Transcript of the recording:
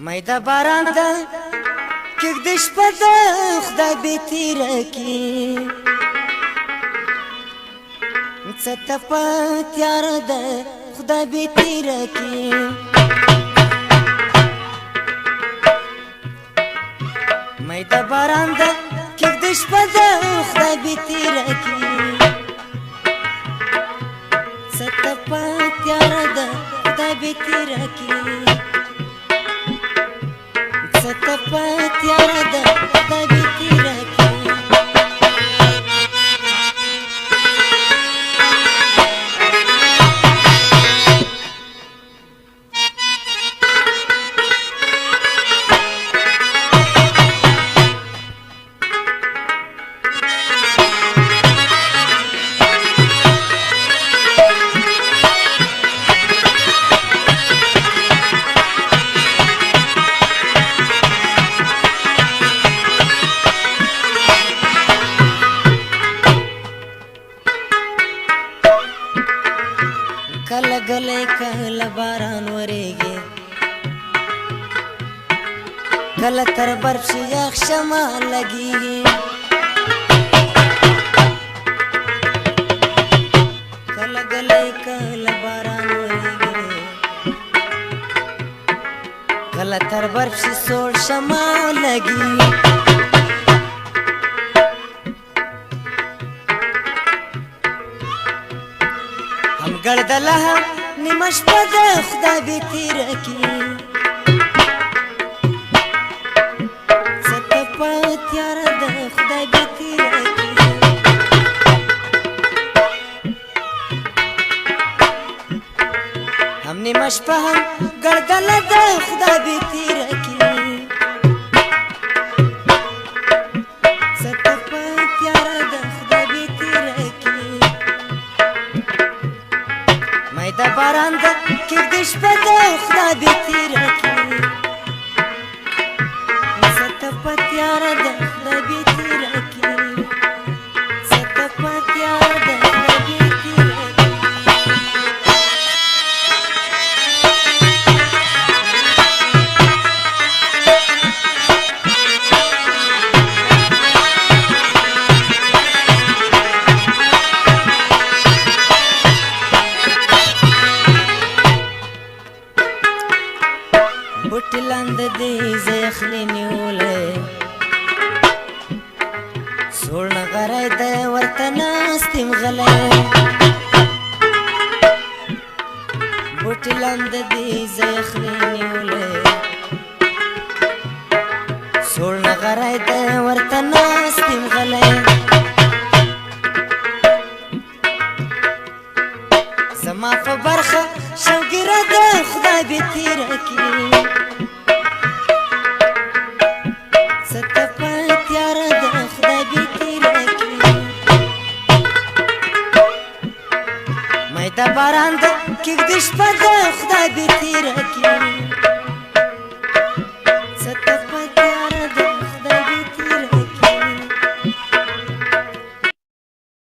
मैदा باران ده کېږدي شپه ده خدای بې تېره کړي څه تپه تیاره ده خدای بې تېره کړي मैदा باران ده کېږدي شپه ده خدای بې تېره کړي څه تپه تیاره ده خدای بې تېره کړي ستپا تیارا ده خدای بې تېره کړي کله گلے کله باران وریږي کله تر برف شي یخ شمال لګي کله گلے کله باران وریږي کله تر برف شي سوړ شمال لګي ګردله نیمه شپه ده خدای بې تېره کړي څه تپه تیاره ده خدای بې تېره کړي هم نیمه شپه هم ګردله ده خدای بې تېره کړي څه تپه تیاره ده خدای بې تېره کړي मैदा باران ده کېږدي شپه ده خدای بې تېره کړي څه تپه تیاره ده خدای بې تېره کړي څه تپه تیاره ده خدای بې تېره بوټي لاندې دې زخلي نیولې سوړ نغری ده ورته ناست یم غلی بوټي لاندې دې زخلي نیولې سوړ نغری ده ورته ناست یم غلی زما په برخه شوګیره ده خدای بې تېره کړي څه تپه تیاره ده خدای بې تېره کړي मैदा باران ده کېږدي شپه ده خدای بې تېره کړي